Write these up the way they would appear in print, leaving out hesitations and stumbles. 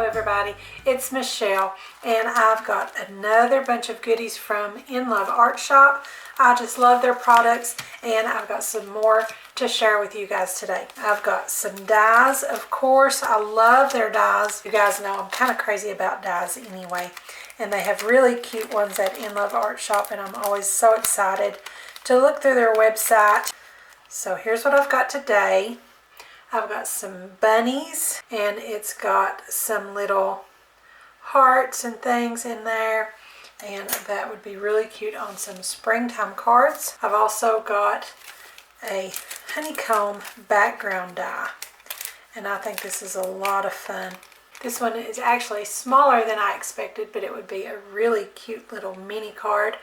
everybody, it's Michelle and I've got another bunch of goodies from Inloveartshop. I just love their products and I've got some more to share with you guys today. I've got some dies, of course. I love their dies. You guys know I'm kind of crazy about dies anyway, and they have really cute ones at Inloveartshop and I'm always so excited to look through their website. So here's what I've got today. I've got some bunnies and it's got some little hearts and things in there, and that would be really cute on some springtime cards. I've also got a honeycomb background die and I think this is a lot of fun. This one is actually smaller than I expected, but it would be a really cute little mini card.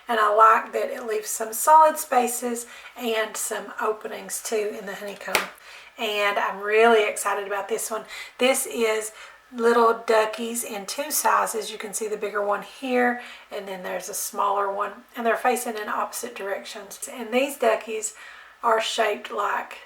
And I like that it leaves some solid spaces and some openings too in the honeycomb. And I'm really excited about this one. This is little duckies in two sizes. You can see the bigger one here, and then there's a smaller one, and they're facing in opposite directions. And these duckies are shaped like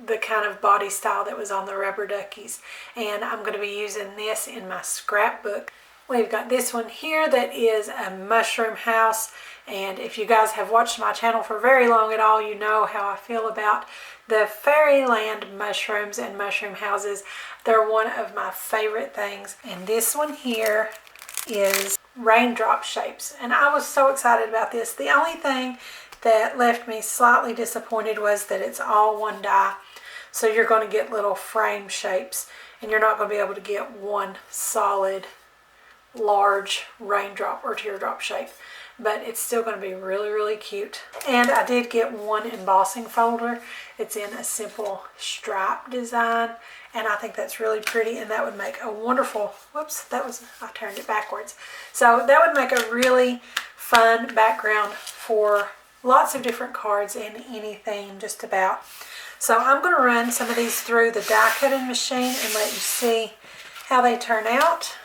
the kind of body style that was on the rubber duckies. And I'm going to be using this in my scrapbook. We've got this one here that is a mushroom house, and if you guys have watched my channel for very long at all, you know how I feel about the fairyland mushrooms and mushroom houses. They're one of my favorite things. And this one here is raindrop shapes, and I was so excited about this. The only thing that left me slightly disappointed was that it's all one die, so you're going to get little frame shapes and you're not going to be able to get one solid large raindrop or teardrop shape, but it's still going to be really cute. And I did get one embossing folder. It's in a simple stripe design, and I think that's really pretty, and that would make a wonderful, whoops, I turned it backwards. So that would make a really fun background for lots of different cards in any theme, just about. So I'm going to run some of these through the die cutting machine and let you see how they turn out.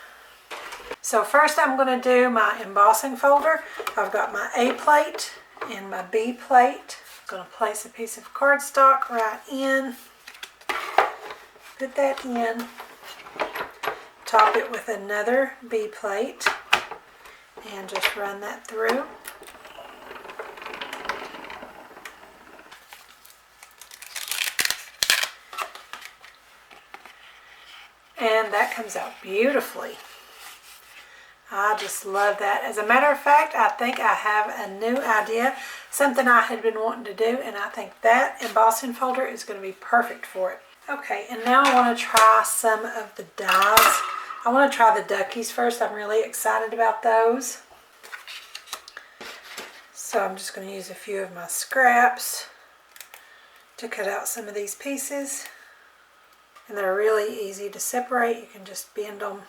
So first I'm going to do my embossing folder. I've got my A plate and my B plate. I'm going to place a piece of cardstock right in. Put that in. Top it with another B plate and just run that through. And that comes out beautifully. I just love that. As a matter of fact, I think I have a new idea, something I had been wanting to do, and I think that embossing folder is going to be perfect for it. Okay, and now I want to try some of the dies. I want to try the duckies first. I'm really excited about those. So I'm just going to use a few of my scraps to cut out some of these pieces. And they're really easy to separate. You can just bend them.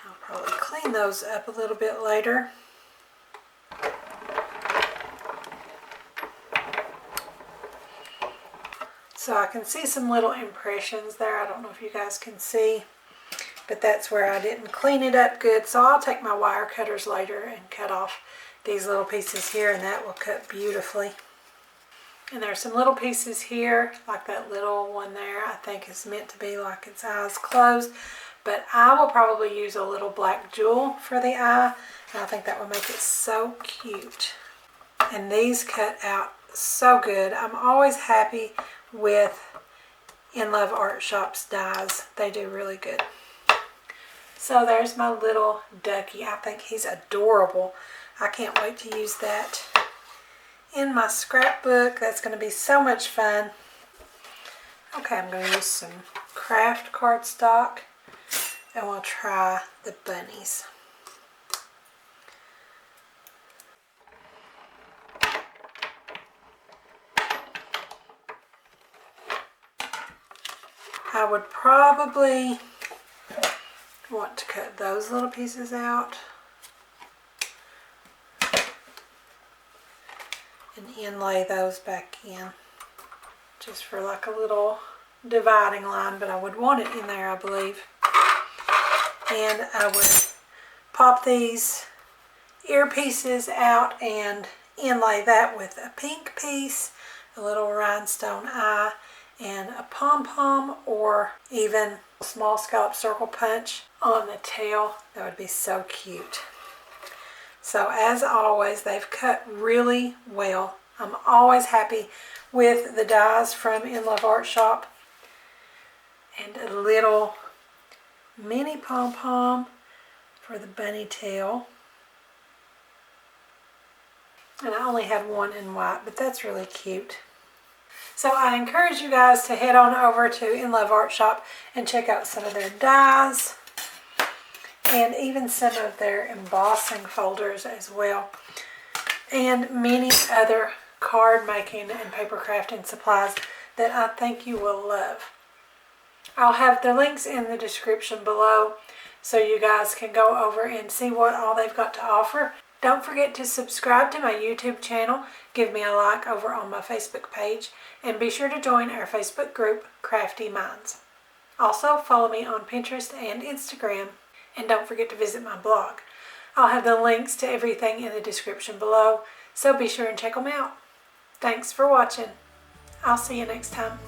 I'll probably clean those up a little bit later. So I can see some little impressions there. I don't know if you guys can see, but that's where I didn't clean it up good. So I'll take my wire cutters later and cut off these little pieces here, and that will cut beautifully. And there's some little pieces here, like that little one there, I think is meant to be like its eyes closed, but I will probably use a little black jewel for the eye, and I think that will make it so cute. And these cut out so good. I'm always happy with Inloveartshop's dies. They do really good. So there's my little ducky. I think he's adorable. I can't wait to use that in my scrapbook. That's going to be so much fun. Okay, I'm going to use some craft cardstock and we'll try the bunnies. I would probably want to cut those little pieces out and inlay those back in just for like a little dividing line, but I would want it in there, I believe. And I would pop these earpieces out and inlay that with a pink piece a little rhinestone eye, and a pom-pom, or even a small scallop circle punch on the tail. That would be so cute. So as always, they've cut really well. I'm always happy with the dies from Inloveartshop. And a little mini pom-pom for the bunny tail. And I only had one in white, but that's really cute. So I encourage you guys to head on over to Inloveartshop and check out some of their dies and even some of their embossing folders as well, and many other card making and paper crafting supplies that I think you will love. I'll have the links in the description below so you guys can go over and see what all they've got to offer. Don't forget to subscribe to my YouTube channel, give me a like over on my Facebook page, and be sure to join our Facebook group, Craftie Minds. Also, follow me on Pinterest and Instagram, and don't forget to visit my blog. I'll have the links to everything in the description below, so be sure and check them out. Thanks for watching. I'll see you next time.